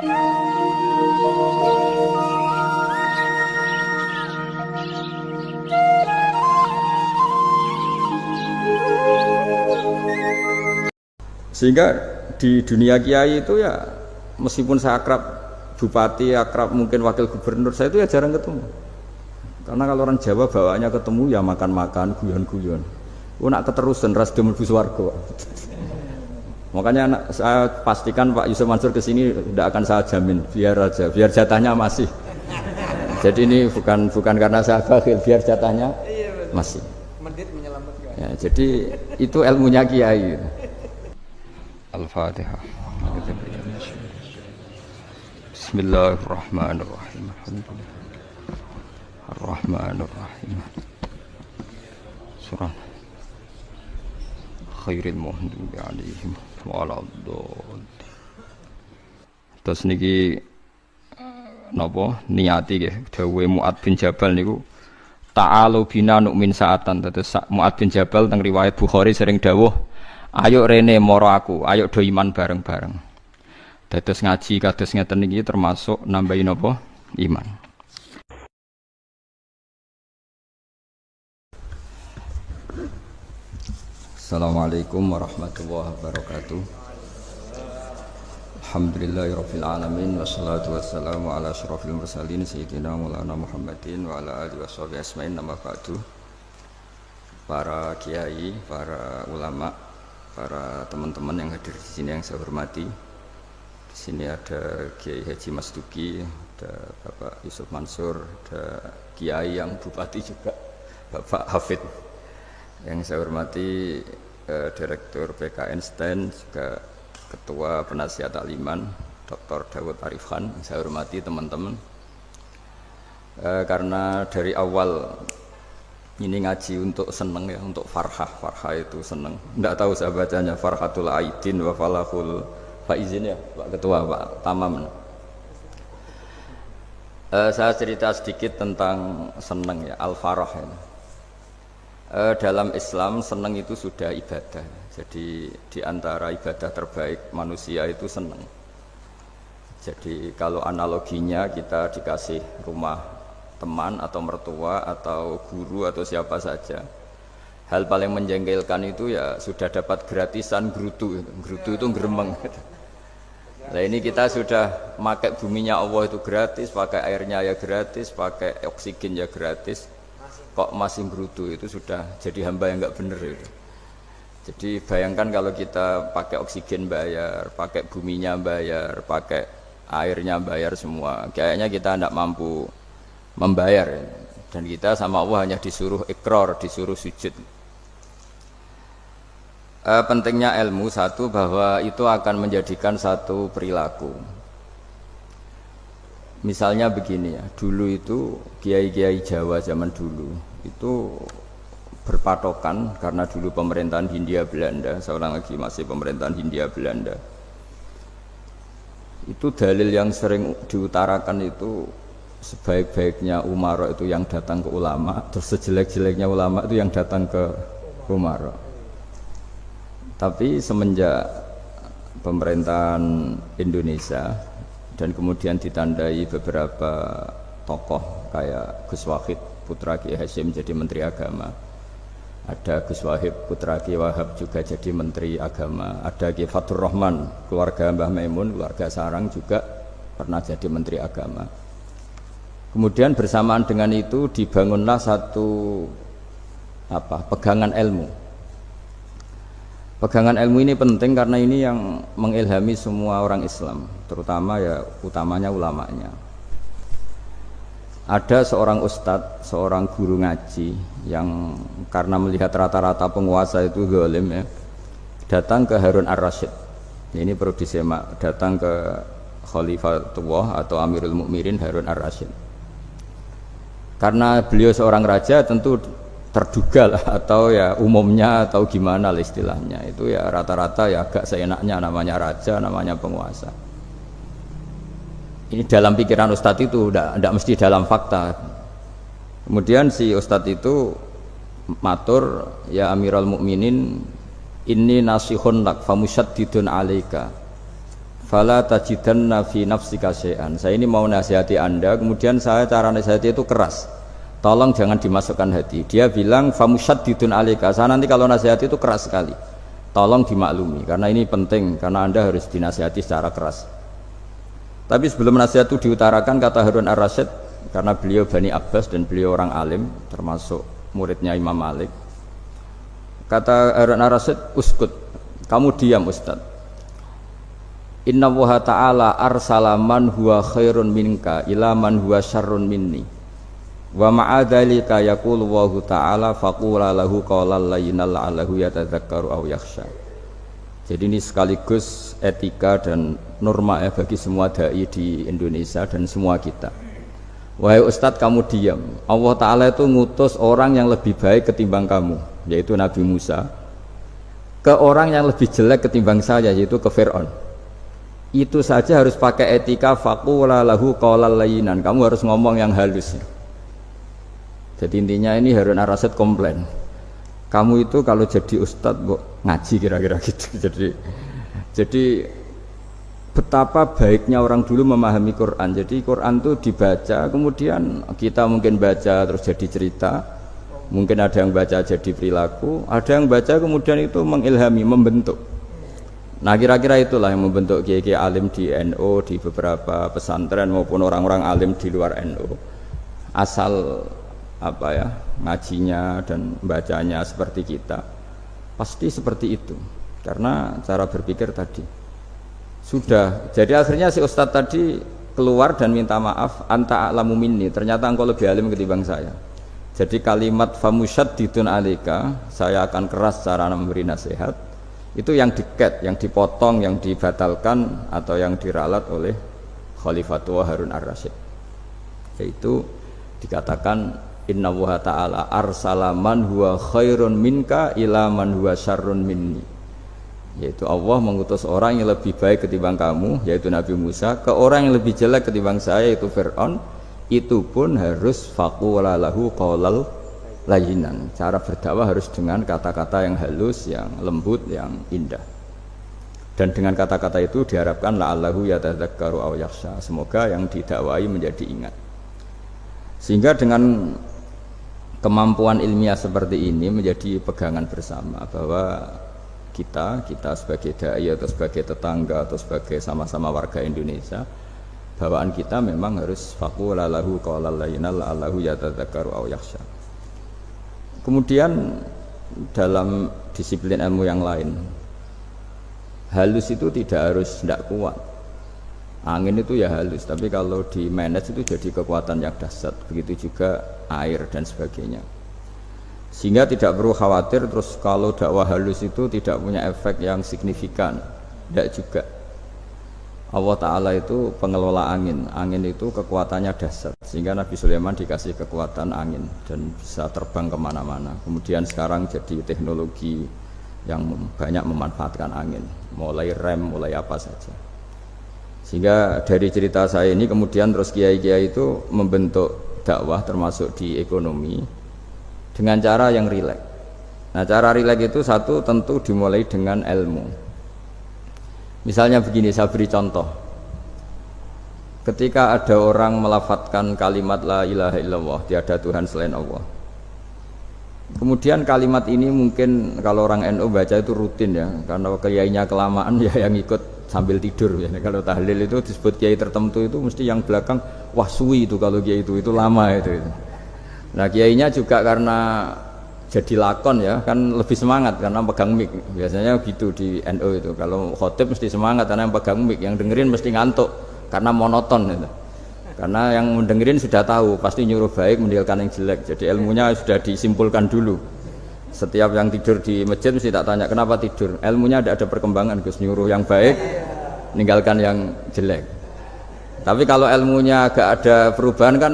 Sehingga di dunia kiai itu ya meskipun saya akrab bupati, akrab mungkin wakil gubernur, saya itu ya jarang ketemu. Karena kalau orang Jawa bawaannya ketemu ya makan-makan, guyon-guyon. Nak keterusan ras mlebu swarga. Makanya saya pastikan Pak Yusuf Mansur kesini tidak akan saya jamin, biar aja, biar jatahnya masih. Jadi ini bukan karena saya bakhil, biar jatahnya masih. Medit menyelamatkan. Ya, jadi itu ilmunya kiai. Al-Fatihah. Bismillahirrahmanirrahim. Ar-Rahmanirrahim. Surah Khairil Muhdibi alaihim wa'aladdallin. Terus niki napa niati nggih dawuhe Mu'ad bin Jabal niku ta'alu bina nu'min sa'atan. Terus Mu'ad bin Jabal teng riwayat Bukhari sering dawuh ayo rene moro aku, ayo do iman bareng-bareng. Dados ngaji kados ngeten niki termasuk nambahin apa? Iman. Assalamualaikum warahmatullahi wabarakatuh. Alhamdulillahirabbil alamin wassalatu wassalamu ala asyrofil mursalin sayyidina Maulana Muhammadin wa ala alihi washabihi ajmain. Nama ba'du. Para kiai, para ulama, para teman-teman yang hadir di sini yang saya hormati. Di sini ada Kiai Haji Mas Duki, ada Bapak Yusuf Mansur, ada Kiai yang Bupati juga, Bapak Hafid. Yang saya hormati Direktur PKN STEN, juga Ketua Penasihat Takliman, Dr. Dawud Arif Khan. Saya hormati teman-teman. Karena dari awal ini ngaji untuk seneng ya, untuk farhah itu seneng. Tidak tahu saya bacanya Farhatul Aidin wa Falahul Faizin ya, Pak Ketua, Pak Tamam. Saya cerita sedikit tentang seneng ya, al-farah ya. Dalam Islam seneng itu sudah ibadah. Jadi di antara ibadah terbaik manusia itu seneng. Jadi kalau analoginya kita dikasih rumah teman atau mertua atau guru atau siapa saja, hal paling menjengkelkan itu ya sudah dapat gratisan gerutu itu gremeng. Nah ini kita sudah pakai buminya Allah itu gratis, pakai airnya ya gratis, pakai oksigen ya gratis, kok masih gerutu, itu sudah jadi hamba yang nggak bener itu. Jadi bayangkan kalau kita pakai oksigen bayar, pakai buminya bayar, pakai airnya bayar semua, kayaknya kita tidak mampu membayar, dan kita sama Allah hanya disuruh ikrar, disuruh sujud. Pentingnya ilmu satu, bahwa itu akan menjadikan satu perilaku. Misalnya begini ya, dulu itu kiai-kiai Jawa zaman dulu itu berpatokan, karena dulu pemerintahan Hindia Belanda, seorang lagi masih pemerintahan Hindia Belanda, itu dalil yang sering diutarakan itu sebaik-baiknya umara itu yang datang ke ulama, terus sejelek-jeleknya ulama itu yang datang ke umara. Tapi semenjak pemerintahan Indonesia dan kemudian ditandai beberapa tokoh kayak Gus Wahid putra Kiai Hasyim jadi Menteri Agama, ada Gus Wahid putra Kiai Wahab juga jadi Menteri Agama, ada Kiai Fatur Rahman keluarga Mbah Maimun, keluarga Sarang juga pernah jadi Menteri Agama. Kemudian bersamaan dengan itu dibangunlah satu pegangan ilmu. Pegangan ilmu ini penting karena ini yang mengilhami semua orang Islam, terutama ya utamanya ulamanya. Ada seorang ustadz, seorang guru ngaji yang karena melihat rata-rata penguasa itu zalim ya, datang ke Harun Ar-Rasyid. Ini perlu disemak, datang ke Khalifatullah atau Amirul Mukminin Harun Ar-Rasyid. Karena beliau seorang raja, tentu terduga lah, atau ya umumnya atau gimana lah istilahnya, itu ya rata-rata ya agak seenaknya, namanya raja, namanya penguasa. Ini dalam pikiran ustadz itu, tidak mesti dalam fakta. Kemudian si ustadz itu matur, ya Amirul Mukminin, inni nasihun lak famusyaddidun alaika fala tajidanna fi nafsika syai'an. Saya ini mau nasihati Anda, kemudian saya cara nasihati itu keras. Tolong jangan dimasukkan hati. Dia bilang famusyaddidun alaika. Saya nanti kalau nasihati itu keras sekali. Tolong dimaklumi karena ini penting, karena Anda harus dinasihati secara keras. Tapi sebelum nasihat itu diutarakan, kata Harun Ar-Rasyid, karena beliau Bani Abbas dan beliau orang alim, termasuk muridnya Imam Malik. Kata Harun Ar-Rasyid, uskut, kamu diam Ustaz. Inna Allaha ta'ala arsala man huwa khairun minka ila man huwa syarrun minni. Wa ma'adzalika yaqulu Allahu ta'ala faqula lahu qawlan layyinan la'allahu yatadzakkaru aw yakhsha. Jadi ini sekaligus etika dan norma ya bagi semua dai di Indonesia dan semua kita. Wahai Ustadz, kamu diam. Allah Ta'ala itu ngutus orang yang lebih baik ketimbang kamu, yaitu Nabi Musa, ke orang yang lebih jelek ketimbang saya, yaitu ke Fir'aun. Itu saja harus pakai etika, faqula lahu qawlan layyinan. Kamu harus ngomong yang halus. Jadi intinya ini Harun Ar-Rasyid komplain, kamu itu kalau jadi ustadz ngaji kira-kira gitu. Jadi betapa baiknya orang dulu memahami Quran. Jadi Quran itu dibaca, kemudian kita mungkin baca terus jadi cerita, mungkin ada yang baca jadi perilaku, ada yang baca kemudian itu mengilhami, membentuk. Nah kira-kira itulah yang membentuk kiai-kiai alim di NU, di beberapa pesantren maupun orang-orang alim di luar NU. Asal apa ya, ngajinya dan bacanya seperti kita, pasti seperti itu. Karena cara berpikir tadi sudah. Jadi akhirnya si ustadz tadi keluar dan minta maaf, anta a'lamu minni, ternyata engkau lebih alim ketimbang saya. Jadi kalimat famusyaddidun alaika, saya akan keras cara memberi nasihat, itu yang diket, yang dipotong, yang dibatalkan atau yang diralat oleh Khalifatullah Harun Ar-Rasyid. Yaitu dikatakan Inna Allaha ta'ala arsala man huwa khairun minka ila man huwa syarrun minni. Yaitu Allah mengutus orang yang lebih baik ketimbang kamu, yaitu Nabi Musa, ke orang yang lebih jelek ketimbang saya, yaitu Fir'aun. Itu pun harus faqula lahu qawlal layyinan. Cara berdakwah harus dengan kata-kata yang halus, yang lembut, yang indah. Dan dengan kata-kata itu diharapkan la'allahu yatadzakkaru aw yakhsha. Semoga yang didakwai menjadi ingat. Sehingga dengan kemampuan ilmiah seperti ini menjadi pegangan bersama bahwa kita sebagai dai atau sebagai tetangga atau sebagai sama-sama warga Indonesia, bawaan kita memang harus faqula lahu qawlan layyinan la'allahu yatadzakkaru aw yakhsha. Kemudian dalam disiplin ilmu yang lain, halus itu tidak kuat. Angin itu ya halus, tapi kalau di manage itu jadi kekuatan yang dahsyat. Begitu juga air dan sebagainya. Sehingga tidak perlu khawatir terus kalau dakwah halus itu tidak punya efek yang signifikan. Tidak juga. Allah Ta'ala itu pengelola angin. Angin itu kekuatannya dahsyat, sehingga Nabi Sulaiman dikasih kekuatan angin dan bisa terbang kemana-mana. Kemudian sekarang jadi teknologi yang banyak memanfaatkan angin, mulai rem, mulai apa saja. Sehingga dari cerita saya ini kemudian terus kiai-kiai itu membentuk dakwah termasuk di ekonomi dengan cara yang rileks. Nah cara rileks itu satu tentu dimulai dengan ilmu. Misalnya begini, saya beri contoh. Ketika ada orang melafadzkan kalimat la ilaha illallah, tiada Tuhan selain Allah. Kemudian kalimat ini mungkin kalau orang NU baca itu rutin ya, karena kiainya kelamaan ya yang ikut sambil tidur ya. Kalau tahlil itu disebut kiai tertentu itu mesti yang belakang wah suwi itu kalau kiai itu lama itu. Nah kiainya juga karena jadi lakon ya kan lebih semangat karena pegang mic. Biasanya gitu di NU itu, kalau khotib mesti semangat karena yang pegang mic, yang dengerin mesti ngantuk karena monoton itu. Karena yang mendengerin sudah tahu pasti nyuruh baik meninggalkan yang jelek, jadi ilmunya sudah disimpulkan dulu. Setiap yang tidur di masjid mesti tak tanya kenapa tidur, ilmunya tidak ada perkembangan, Gus, nyuruh yang baik meninggalkan yang jelek. Tapi kalau ilmunya agak ada perubahan kan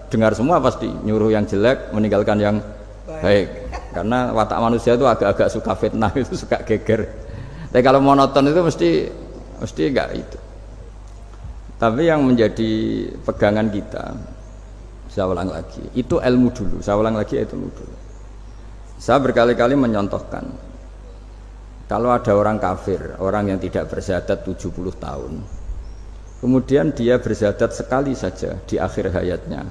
dengar semua pasti nyuruh yang jelek meninggalkan yang baik. Karena watak manusia itu agak-agak suka fitnah, itu suka geger. Tapi kalau monoton itu mesti enggak itu. Tapi yang menjadi pegangan kita, saya ulang lagi, itu ilmu dulu. Saya ulang lagi, itu ilmu dulu. Saya berkali-kali menyontohkan Kalau ada orang kafir, orang yang tidak bersyahadat 70 tahun, kemudian dia bersyahadat sekali saja di akhir hayatnya,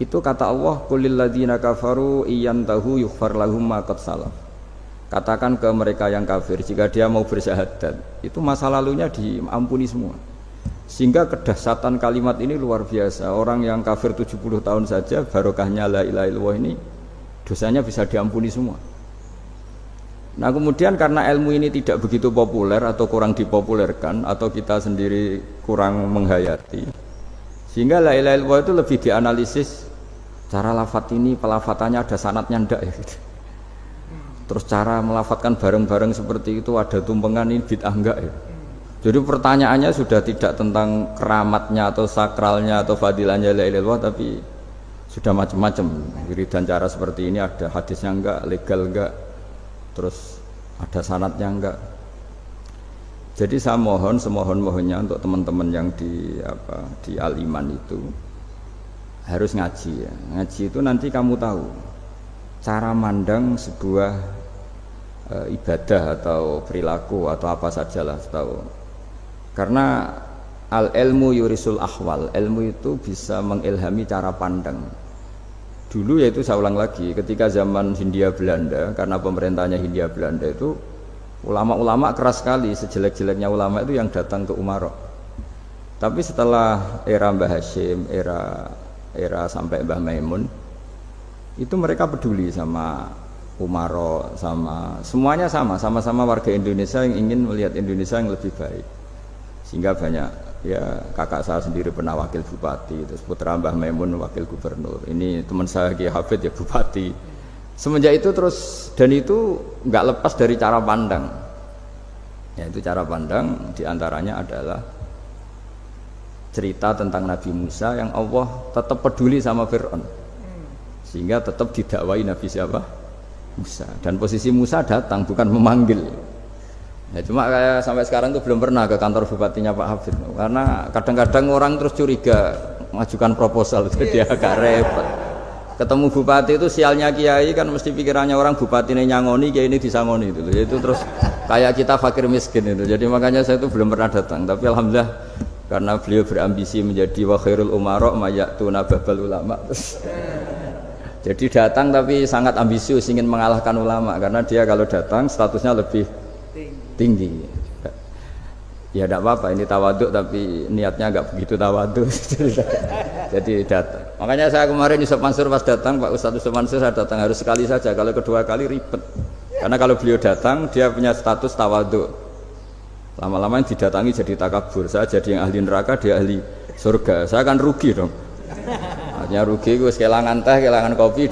itu kata Allah, qulil ladzina kafaru iyantahu yughfar lahum ma qad salaf. Katakan ke mereka yang kafir, jika dia mau bersyahadat, itu masa lalunya diampuni semua. Sehingga kedahsyatan kalimat ini luar biasa. Orang yang kafir 70 tahun saja, barokahnya la ilaha illallah ini, dosanya bisa diampuni semua. Nah kemudian karena ilmu ini tidak begitu populer atau kurang dipopulerkan, atau kita sendiri kurang menghayati, sehingga la ilaha illallah itu lebih dianalisis cara lafadz ini, pelafatannya ada sanadnya ndak ya gitu. Terus cara melafatkan bareng-bareng seperti itu ada tumpengan, ini bid'ah enggak ya. Jadi pertanyaannya sudah tidak tentang keramatnya atau sakralnya atau fadilahnya la ilaha illallah, tapi sudah macam-macam. Wiridan cara seperti ini ada hadisnya enggak, legal enggak, terus ada sanadnya enggak. Jadi saya mohon semohon-mohonnya untuk teman-teman yang di Al-Iman itu harus ngaji ya. Ngaji itu nanti kamu tahu cara mandang sebuah ibadah atau perilaku atau apa sajalah tahu. Karena al-ilmu yurisul ahwal, ilmu itu bisa mengilhami cara pandang. Dulu yaitu saya ulang lagi, ketika zaman Hindia Belanda, karena pemerintahnya Hindia Belanda itu ulama-ulama keras sekali, sejelek-jeleknya ulama itu yang datang ke Umaro. Tapi setelah era Mbah Hashim, era sampai Mbah Maimun, itu mereka peduli sama Umaro, sama semuanya sama-sama warga Indonesia yang ingin melihat Indonesia yang lebih baik. Sehingga banyak ya, kakak saya sendiri pernah wakil bupati, terus putra Mbah Maimun wakil gubernur, ini teman saya Kiai Hafid ya bupati. Semenjak itu terus, dan itu nggak lepas dari cara pandang. Ya itu cara pandang diantaranya adalah cerita tentang Nabi Musa yang Allah tetap peduli sama Fir'aun, sehingga tetap didakwai Nabi siapa? Musa. Dan posisi Musa datang bukan memanggil. Ya, cuma kayak sampai sekarang tuh belum pernah ke kantor bupatinya Pak Hafid, karena kadang-kadang orang terus curiga mengajukan proposal, jadi agak repot. Ketemu bupati itu sialnya kiai kan mesti pikirannya orang bupati ini nyangoni, kiai ini disangoni itu terus kayak kita fakir miskin itu. Jadi makanya saya itu belum pernah datang, tapi alhamdulillah karena beliau berambisi menjadi wa khairul umara mayatuna babal ulama. Jadi datang tapi sangat ambisius ingin mengalahkan ulama, karena dia kalau datang statusnya lebih tinggi. Ya tidak apa-apa, ini tawaduk tapi niatnya agak begitu tawaduk. Jadi datang. Makanya saya kemarin Yusuf Mansur pas datang, Pak Ustadz Yusuf Mansur saya datang harus sekali saja, kalau kedua kali ribet. Karena kalau beliau datang dia punya status tawaduk. Lama-lama yang didatangi jadi takabur. Saya jadi yang ahli neraka, dia ahli surga. Saya akan rugi dong. Artinya rugi, gue kehilangan teh, kehilangan kopi,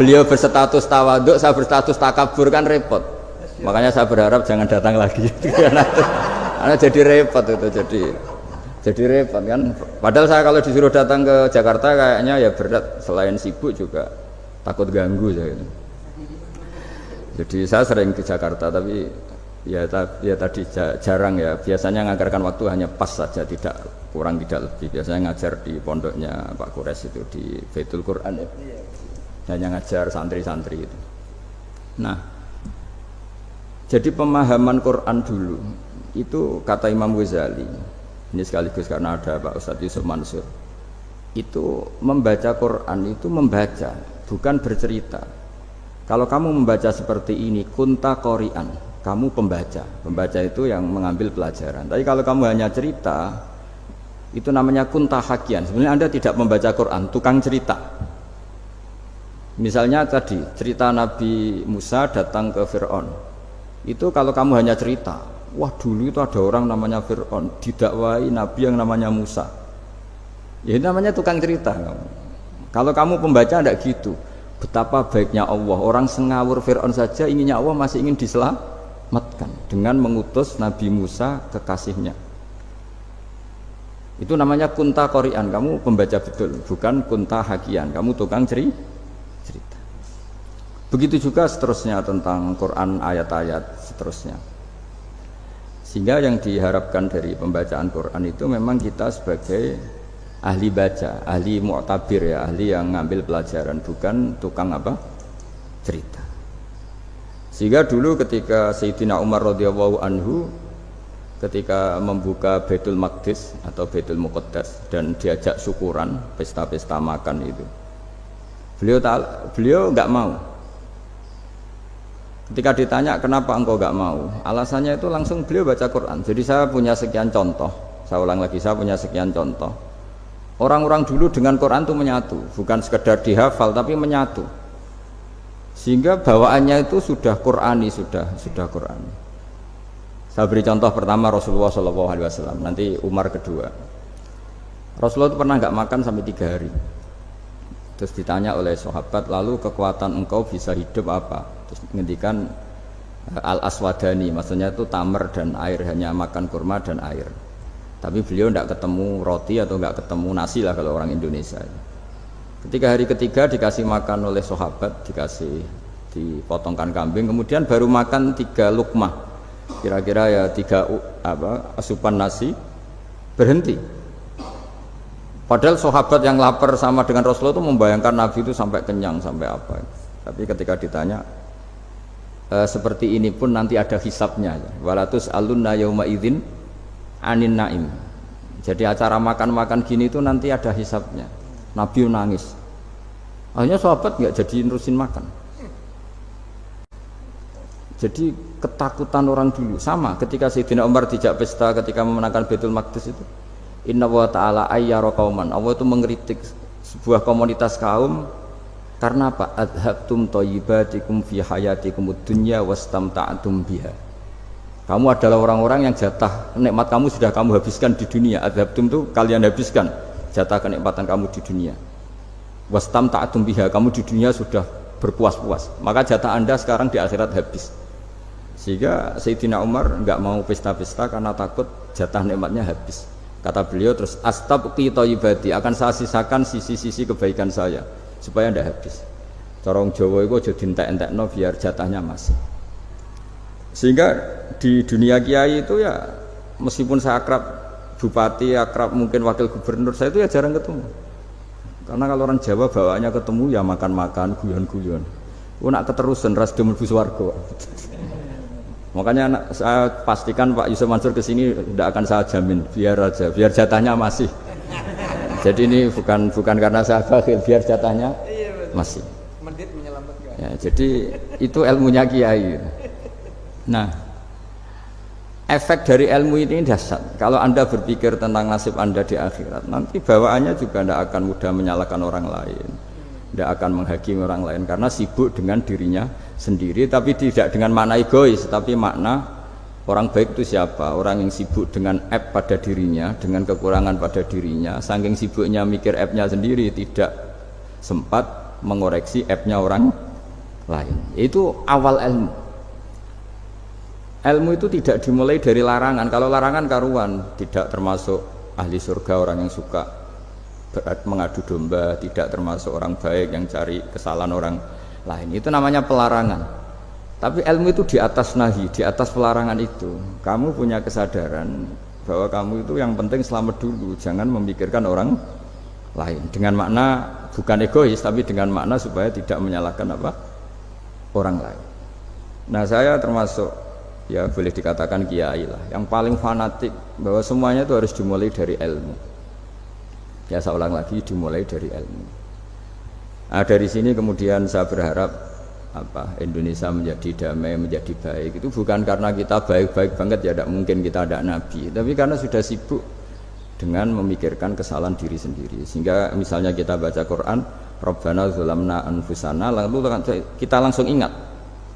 beliau berstatus tawaduk, saya berstatus takabur, kan repot. Makanya saya berharap jangan datang lagi. Karena jadi repot itu, jadi repot kan. Padahal saya kalau disuruh datang ke Jakarta kayaknya ya berat, selain sibuk juga takut ganggu saya. Jadi saya sering ke Jakarta tapi ya tadi jarang ya. Biasanya ngajarkan waktu hanya pas saja, tidak kurang tidak lebih. Biasanya ngajar di pondoknya Pak Kures itu di Baitul Quran ya. Hanya ngajar santri-santri itu. Nah, jadi pemahaman Quran dulu itu kata Imam Ghazali, ini sekaligus karena ada Pak Ustadz Yusuf Mansur, itu membaca Quran itu membaca, bukan bercerita. Kalau kamu membaca seperti ini, kunta qori'an, kamu pembaca. Pembaca itu yang mengambil pelajaran. Tapi kalau kamu hanya cerita, itu namanya kunta hakian. Sebenarnya Anda tidak membaca Quran, tukang cerita. Misalnya tadi cerita Nabi Musa datang ke Fir'aun. Itu kalau kamu hanya cerita, wah dulu itu ada orang namanya Fir'aun didakwai Nabi yang namanya Musa. Ya itu namanya tukang cerita. Kalau kamu pembaca tidak gitu. Betapa baiknya Allah, orang sengawur Fir'aun saja inginnya Allah masih ingin diselamatkan dengan mengutus Nabi Musa kekasihnya. Itu namanya kunta qori'an, kamu pembaca betul, bukan kunta hakian, kamu tukang cerita. Begitu juga seterusnya tentang Quran, ayat-ayat seterusnya. Sehingga yang diharapkan dari pembacaan Quran itu memang kita sebagai ahli baca, ahli mu'tabir ya, ahli yang ngambil pelajaran, bukan tukang apa? Cerita. Sehingga dulu ketika Sayyidina Umar radhiyallahu anhu ketika membuka Baitul Maqdis atau Baitul Muqaddas dan diajak syukuran, pesta-pesta makan itu, beliau nggak mau. Ketika ditanya kenapa engkau nggak mau, alasannya itu langsung beliau baca Quran. Jadi saya punya sekian contoh, saya ulang lagi, saya punya sekian contoh. Orang-orang dulu dengan Quran itu menyatu, bukan sekedar dihafal tapi menyatu. Sehingga bawaannya itu sudah Qurani, sudah Qurani. Saya beri contoh pertama Rasulullah SAW, nanti Umar kedua. Rasulullah itu pernah nggak makan sampai 3 hari. Terus ditanya oleh sahabat, lalu kekuatan engkau bisa hidup apa? Terus menghentikan al-aswadani, maksudnya itu tamar dan air, hanya makan kurma dan air. Tapi beliau tidak ketemu roti atau nggak ketemu nasi lah kalau orang Indonesia. Ketika hari ketiga dikasih makan oleh sahabat, dipotongkan kambing, kemudian baru makan 3 lukmah. Kira-kira ya 3 asupan nasi, berhenti. Padahal sahabat yang lapar sama dengan Rasulullah itu membayangkan Nabi itu sampai kenyang, sampai apa. Tapi ketika ditanya, seperti ini pun nanti ada hisabnya. Walatus alunna yauma idzin anin naim. Jadi acara makan-makan gini itu nanti ada hisabnya. Nabi nangis. Akhirnya sahabat nggak jadi nerusin makan. Jadi ketakutan orang dulu sama ketika Sayyidina Umar dijak pesta ketika memenangkan Baitul Maqdis itu. Inna wa ta'ala ayyara qauman. Allah itu mengkritik sebuah komunitas kaum karena apa? Adhabtum thayyibatikum fi hayatikum dunya wastamta'tum biha. Kamu adalah orang-orang yang jatah nikmat kamu sudah kamu habiskan di dunia. Adhabtum itu kalian habiskan jatah kenikmatan kamu di dunia. Wastamta'tum biha, kamu di dunia sudah berpuas-puas. Maka jatah Anda sekarang di akhirat habis. Sehingga Sayyidina Umar enggak mau pesta-pesta karena takut jatah nikmatnya habis. Kata beliau terus, astabqi thayyibati, akan saya sisakan sisi-sisi kebaikan saya supaya tidak habis. Corong Jawa itu aja dientek-entekno biar jatahnya masih. Sehingga di dunia kiai itu ya meskipun saya akrab bupati, akrab mungkin wakil gubernur, saya itu ya jarang ketemu. Karena kalau orang Jawa bawaannya ketemu ya makan-makan, guyon-guyon. Nak keterusan ras mlebu swarga. Makanya saya pastikan Pak Yusuf Mansur kesini tidak akan saya jamin, biar aja, biar jatahnya masih. Jadi ini bukan karena saya bakhil, biar jatahnya masih. Medit menyelamatkan. Ya, jadi itu ilmunya kiai. Nah, efek dari ilmu ini dahsyat. Kalau Anda berpikir tentang nasib Anda di akhirat, nanti bawaannya juga tidak akan mudah menyalahkan orang lain, tidak akan menghakimi orang lain karena sibuk dengan dirinya sendiri, tapi tidak dengan makna egois, tapi makna orang baik itu siapa? Orang yang sibuk dengan aib pada dirinya, dengan kekurangan pada dirinya, saking sibuknya mikir aibnya sendiri, tidak sempat mengoreksi aibnya orang lain. Itu awal ilmu. Ilmu itu tidak dimulai dari larangan. Kalau larangan karuan, tidak termasuk ahli surga orang yang suka mengadu domba, tidak termasuk orang baik yang cari kesalahan orang lain. Itu namanya pelarangan. Tapi ilmu itu di atas nahi, di atas pelarangan itu. Kamu punya kesadaran bahwa kamu itu yang penting selamat dulu, jangan memikirkan orang lain. Dengan makna bukan egois, tapi dengan makna supaya tidak menyalahkan orang lain. Nah, saya termasuk ya boleh dikatakan kiai lah, yang paling fanatik bahwa semuanya itu harus dimulai dari ilmu. Ya saya ulang lagi, dimulai dari ilmu. Nah, dari sini kemudian saya berharap Indonesia menjadi damai, menjadi baik. Itu bukan karena kita baik-baik banget ya, tidak mungkin kita ada nabi, tapi karena sudah sibuk dengan memikirkan kesalahan diri sendiri. Sehingga misalnya kita baca Quran, Rabbana dzalamna anfusana, lalu kita langsung ingat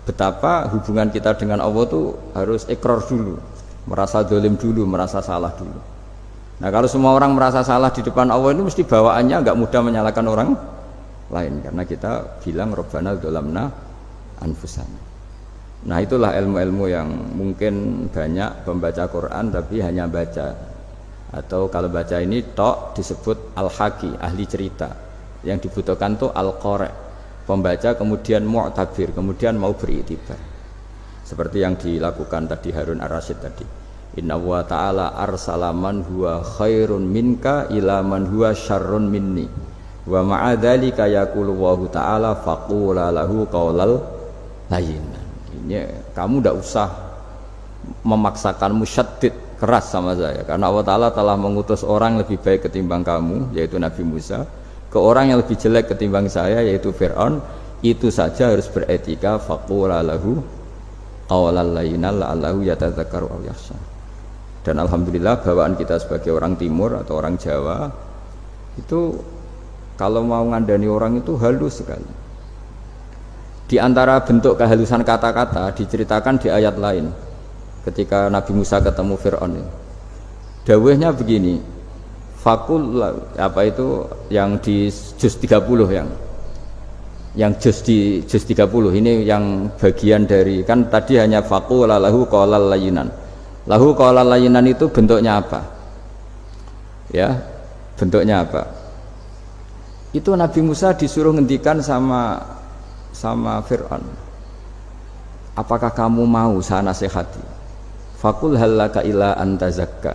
betapa hubungan kita dengan Allah itu harus ikrar dulu, merasa dolim dulu, merasa salah dulu. Nah, kalau semua orang merasa salah di depan Allah itu mesti bawaannya enggak mudah menyalahkan orang lain, karena kita bilang Rabbana dzalamna anfusana. Nah, itulah ilmu-ilmu yang mungkin banyak pembaca Quran tapi hanya baca, atau kalau baca ini tok disebut al-haqi, ahli cerita. Yang dibutuhkan tuh al-qari, pembaca kemudian mu'tabir, kemudian mau beriktibar. Seperti yang dilakukan tadi Harun Ar-Rasyid tadi. Inna wa ta'ala arsala man huwa khairun minka ila man huwa syarrun minni. Wa ma'a dzalika yaqulu wa ta'ala faqula lahu qaulal layyin. Ini kamu tidak usah memaksakan musyaddid keras sama saya, karena Allah Ta'ala telah mengutus orang lebih baik ketimbang kamu, yaitu Nabi Musa, ke orang yang lebih jelek ketimbang saya, yaitu Fir'aun. Itu saja harus beretika. Faqula lahu qawlan layyinan la'allahu yatadzakkaru aw yakhsha. Dan alhamdulillah bawaan kita sebagai orang Timur atau orang Jawa itu kalau mau ngandani orang itu halus sekali. Di antara bentuk kehalusan kata-kata diceritakan di ayat lain. Ketika Nabi Musa ketemu Fir'aun, dawuhnya begini, fakul apa itu yang di juz 30 yang juz di juz 30 ini yang bagian dari, kan tadi hanya fakul lahu qawlan layyinan. Lahu qawlan layyinan itu bentuknya apa? Ya, bentuknya apa? Itu Nabi Musa disuruh ngendikan sama Fir'aun, apakah kamu mau saya nasihati? Fakul halaka ila antazakka.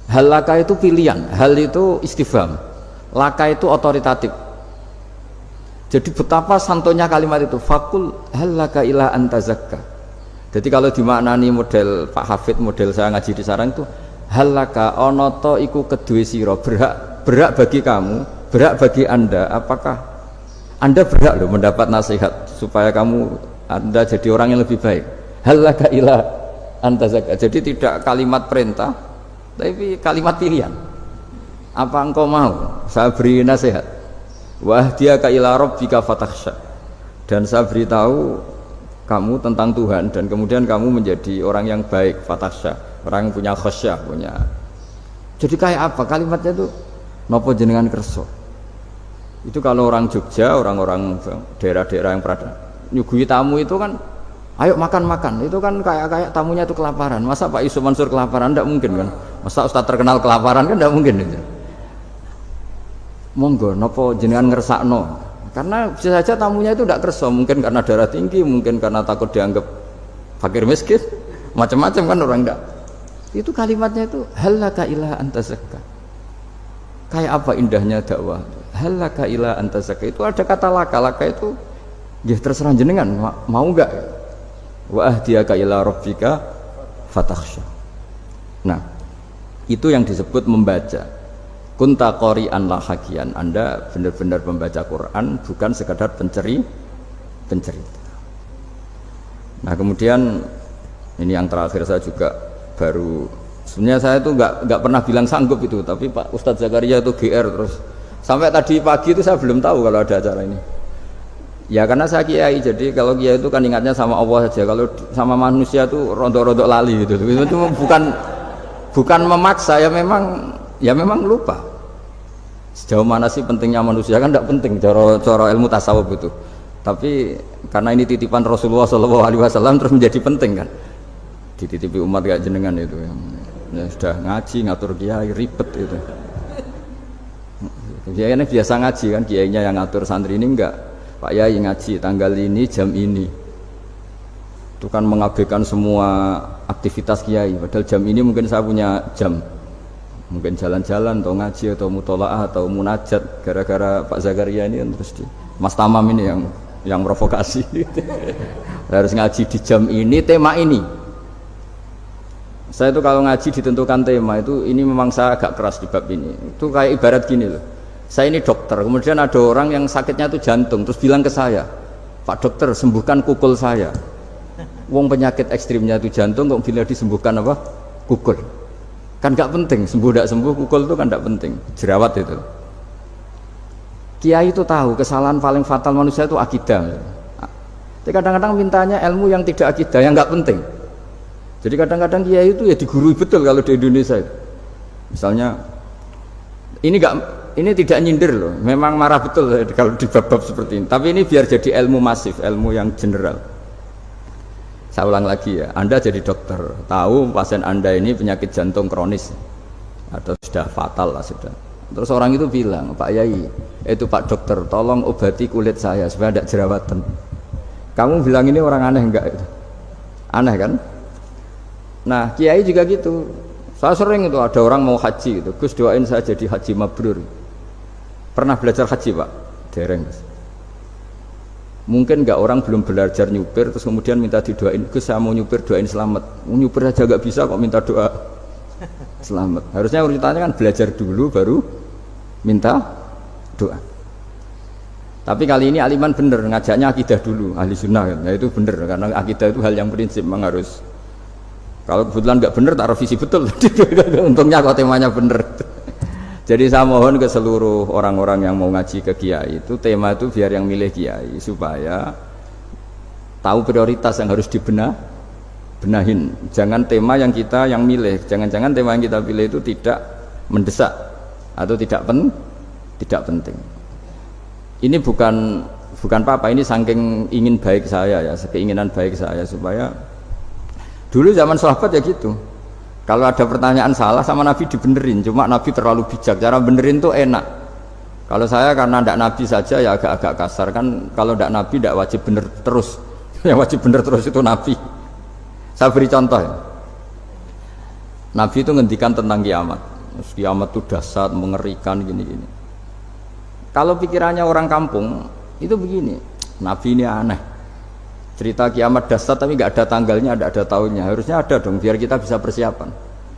Halaka itu pilihan, hal itu istifham, laka itu otoritatif. Jadi betapa santonya kalimat itu, fakul halaka ila antazakka. Jadi kalau dimaknani model Pak Hafid, model saya ngaji di sarang itu, halaka onoto iku kedue siro, berhak bagi kamu, berhak bagi anda, apakah anda berhak loh mendapat nasihat supaya anda jadi orang yang lebih baik. Halaka ila antazakka. Jadi tidak kalimat perintah, tapi kalimat pilihan. Apa engkau mau saya beri nasihat? Wahdiyaka ila rabbika fatakhsha. Dan saya beritahu kamu tentang Tuhan, dan kemudian kamu menjadi orang yang baik, fatakhsha, orang yang punya khasyah, punya. Jadi kayak apa kalimatnya itu? Napa jenengan kerso? Itu kalau orang Jogja, orang-orang daerah-daerah yang pernah nyuguhi tamu itu kan, ayo makan-makan, itu kan kayak tamunya itu kelaparan. Masa Pak Yusuf Mansur kelaparan? Tidak mungkin kan. Masa Ustadz terkenal kelaparan kan? Tidak mungkin itu. Monggo, nopo jenengan ngersakno. Karena bisa saja tamunya itu tidak kerso, mungkin karena darah tinggi, mungkin karena takut dianggap fakir miskin, macam-macam kan orang enggak. Itu kalimatnya itu halaka ila antazakka. Kayak apa indahnya dakwah. Halaka ila antazakka itu ada kata laka itu ya terserah jenengan mau enggak. Wa ahdiyaka ila rabbika fatakhsha. Nah, itu yang disebut membaca. Kunta qari'an la hakian. Anda benar-benar membaca Quran, bukan sekadar pencerita. Nah, kemudian ini yang terakhir saya juga baru, sebenarnya saya itu enggak pernah bilang sanggup itu, tapi Pak Ustadz Zakaria itu GR terus. Sampai tadi pagi itu saya belum tahu kalau ada acara ini. Ya karena saya kiai, jadi kalau kiai itu kan ingatnya sama Allah saja, kalau sama manusia itu rontok-rontok lali gitu. Itu bukan memaksa, ya memang lupa. Sejauh mana sih pentingnya manusia kan tidak penting cara ilmu tasawuf itu. Tapi karena ini titipan Rasulullah SAW terus menjadi penting kan. Dititipi umat kayak jenengan itu ya sudah ngaji ngatur kiai ribet itu. Kiai ini biasa ngaji kan, kiainya yang ngatur, santri ini enggak. Pak Yai ngaji tanggal ini jam ini, itu kan mengabaikan semua aktivitas kiai. Padahal jam ini mungkin saya punya jam, mungkin jalan-jalan atau ngaji atau mutolaah atau munajat. Gara-gara Pak Zakaria ini terus Mas Tamam ini yang provokasi. Harus ngaji di jam ini, tema ini. Saya itu kalau ngaji ditentukan tema itu, ini memang saya agak keras di bab ini. Itu kayak ibarat gini loh. Saya ini dokter, kemudian ada orang yang sakitnya itu jantung, terus bilang ke saya, Pak dokter sembuhkan kukul saya. Wong penyakit ekstrimnya itu jantung, kok bila disembuhkan apa? Kukul. Kan gak penting, sembuh tidak sembuh, kukul itu kan gak penting, jerawat itu. Kiai itu tahu kesalahan paling fatal manusia itu akidah. Tapi kadang-kadang mintanya ilmu yang tidak akidah, yang gak penting. Jadi kadang-kadang kiai itu ya digurui betul kalau di Indonesia itu. Misalnya, ini tidak nyindir loh, memang marah betul kalau di bab-bab seperti ini. Tapi ini biar jadi ilmu masif, ilmu yang general. Saya ulang lagi ya, Anda jadi dokter, tahu pasien Anda ini penyakit jantung kronis atau sudah fatal lah sudah. Terus orang itu bilang, Pak Yai, itu Pak dokter, tolong obati kulit saya supaya tidak jerawatan. Kamu bilang ini orang aneh enggak itu? Aneh kan? Nah, kiai juga gitu. Saya sering itu ada orang mau haji gitu, Gus doain saya jadi haji mabrur. Pernah belajar haji Pak? Dereng. Mungkin nggak orang belum belajar nyupir terus kemudian minta didoain, Gus saya mau nyupir doain selamat. Nyupir aja nggak bisa kok minta doa selamat. Harusnya urutannya kan belajar dulu baru minta doa. Tapi kali ini Aliman bener ngajaknya akidah dulu, ahli sunnah kan. Nah itu bener karena akidah itu hal yang prinsip memang harus. Kalau kebetulan nggak bener taruh visi betul. Untungnya kok temanya bener. Jadi saya mohon ke seluruh orang-orang yang mau ngaji ke kiai itu tema itu biar yang milih kiai supaya tahu prioritas yang harus benahin. Jangan tema yang kita yang milih, jangan-jangan tema yang kita pilih itu tidak mendesak atau tidak penting. Ini bukan apa-apa, ini saking ingin baik saya ya, keinginan baik saya supaya dulu zaman sahabat ya gitu. Kalau ada pertanyaan salah sama Nabi dibenerin, cuma Nabi terlalu bijak, cara benerin tuh enak. Kalau saya karena tidak Nabi saja ya agak-agak kasar kan, kalau tidak Nabi tidak wajib bener terus. Yang wajib bener terus itu Nabi. Saya beri contoh ya. Nabi itu ngendikan tentang kiamat. Kiamat itu dahsyat, mengerikan gini-gini. Kalau pikirannya orang kampung itu begini, Nabi ini aneh. Cerita kiamat dahsyat tapi nggak ada tanggalnya, ada tahunnya. Harusnya ada dong biar kita bisa persiapan.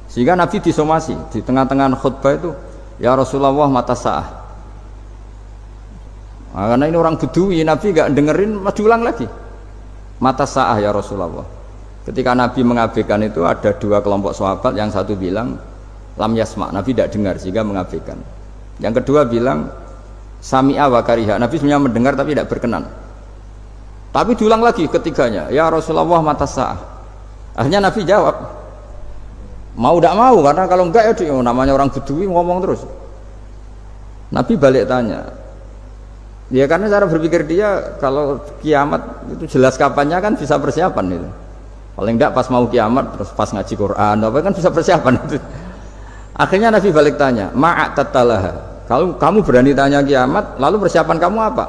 Sehingga Nabi disomasi di tengah-tengah khutbah itu, ya Rasulullah mata sa'ah. Nah, karena ini orang Bedui, Nabi nggak dengerin, diulang lagi. Mata sa'ah ya Rasulullah. Ketika Nabi mengabaikan itu ada dua kelompok sahabat, yang satu bilang lam yasma, Nabi tidak dengar sehingga mengabaikan. Yang kedua bilang sami'a wa kariha, Nabi sebenarnya mendengar tapi tidak berkenan. Tapi diulang lagi ketiganya, ya Rasulullah mata sa'ah. Akhirnya Nabi jawab, mau tidak mau, karena kalau enggak ya dia, namanya orang Bedui ngomong terus. Nabi balik tanya, ya karena cara berpikir dia kalau kiamat itu jelas kapannya kan bisa persiapan itu. Paling enggak pas mau kiamat terus pas ngaji Quran apa kan bisa persiapan itu. Akhirnya Nabi balik tanya, ma'atatalaha. Kalau kamu berani tanya kiamat, lalu persiapan kamu apa?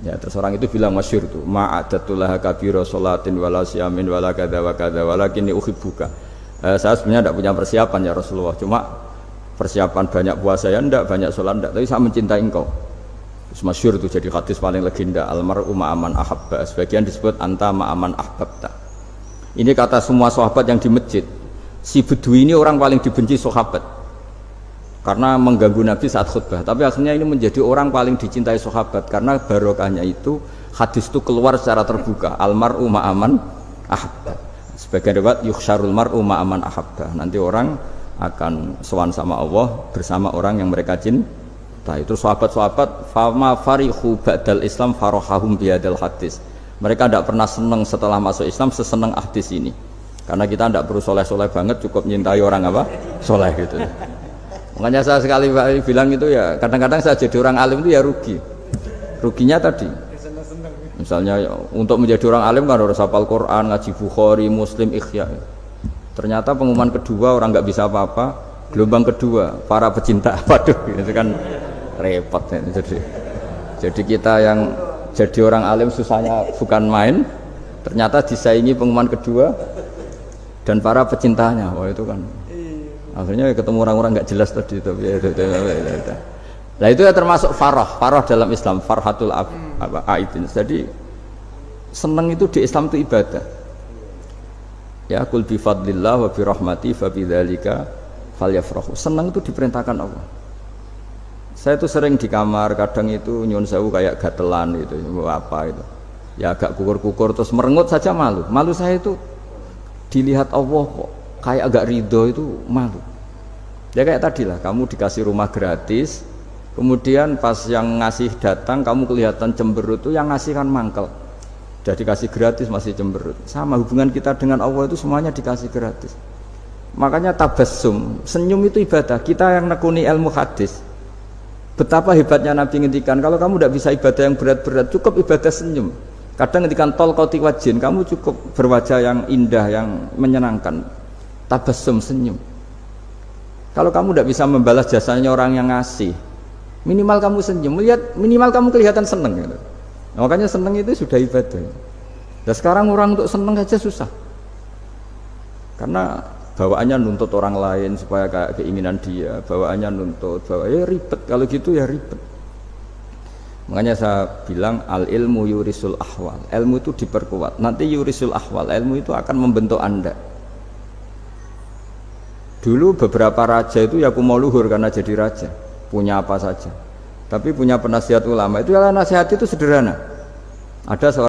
Ya terus orang itu bilang masyhur tuh, ma'adatullah kabira sholatin wala siyamin wala kadza wa kadza walakinni uhibbuka. Saya sebenarnya tidak punya persiapan ya Rasulullah, cuma persiapan banyak puasa ya enggak, banyak sholat enggak, tapi saya mencintai engkau. Terus masyhur tuh jadi hadis paling legenda, almar'u ma'aman ahabba, sebagian disebut anta ma'aman ahbabta. Ini kata semua sahabat yang di masjid. Si Bedui ini orang paling dibenci sahabat karena mengganggu Nabi saat khutbah, tapi akhirnya ini menjadi orang paling dicintai sahabat karena barokahnya itu hadis itu keluar secara terbuka, almar'u ma'aman ahabba. Sebagian riwayat yuhsyarul mar'u ma'aman ahabba, nanti orang akan sowan sama Allah bersama orang yang mereka cintai. Itu sahabat-sahabat fama farihu ba'dal Islam farahahum bihadal hadis. Mereka tidak pernah senang setelah masuk Islam sesenang hadis ini, karena kita tidak perlu soleh-soleh banget, cukup nyintai orang apa soleh gitu. Makanya saya sekali bilang itu ya, kadang-kadang saya jadi orang alim itu ya ruginya tadi. Misalnya untuk menjadi orang alim kan harus hafal Quran, ngaji Bukhari, Muslim, Ikhya. Ternyata pengumuman kedua orang nggak bisa apa-apa, gelombang kedua para pecinta, waduh itu kan repot ya. Jadi kita yang jadi orang alim susahnya bukan main, ternyata disaingi pengumuman kedua dan para pecintanya, wah itu kan. Akhirnya ketemu orang-orang nggak jelas tadi itu. Nah itu ya termasuk farah dalam Islam, farhatul aidin. Jadi senang itu di Islam itu ibadah. Ya kul bi fadlillah wa bi rahmati fa bidzalika falyafrahu. Senang itu diperintahkan Allah. Saya itu sering di kamar, kadang itu nyun sewu kayak gatelan itu, apa itu. Ya agak kukur-kukur terus merengut saja malu. Malu saya itu dilihat Allah kok kayak agak ridho itu malu. Ya kayak tadi lah, kamu dikasih rumah gratis, kemudian pas yang ngasih datang kamu kelihatan cemberut, itu yang ngasih kan mangkel. Sudah dikasih gratis masih cemberut. Sama hubungan kita dengan Allah itu semuanya dikasih gratis. Makanya tabassum, senyum itu ibadah. Kita yang nekuni ilmu hadis, betapa hebatnya Nabi ngendikan, kalau kamu tidak bisa ibadah yang berat-berat, cukup ibadah senyum. Kadang ngendikan tol qati wajhin, kamu cukup berwajah yang indah, yang menyenangkan. Tabassum, senyum. Kalau kamu tidak bisa membalas jasanya orang yang ngasih, minimal kamu senyum, lihat minimal kamu kelihatan seneng gitu. Nah, makanya seneng itu sudah ibadah. Dan sekarang orang untuk seneng saja susah, karena bawaannya nuntut orang lain supaya kayak keinginan dia, bawaannya nuntut, ya ribet. Kalau gitu ya ribet. Makanya saya bilang al ilmu yurisul ahwal. Ilmu itu diperkuat. Nanti yurisul ahwal, ilmu itu akan membentuk Anda. Dulu beberapa raja itu ya mau luhur karena jadi raja, punya apa saja. Tapi punya penasihat ulama itu, ya nasihat itu sederhana. Ada seorang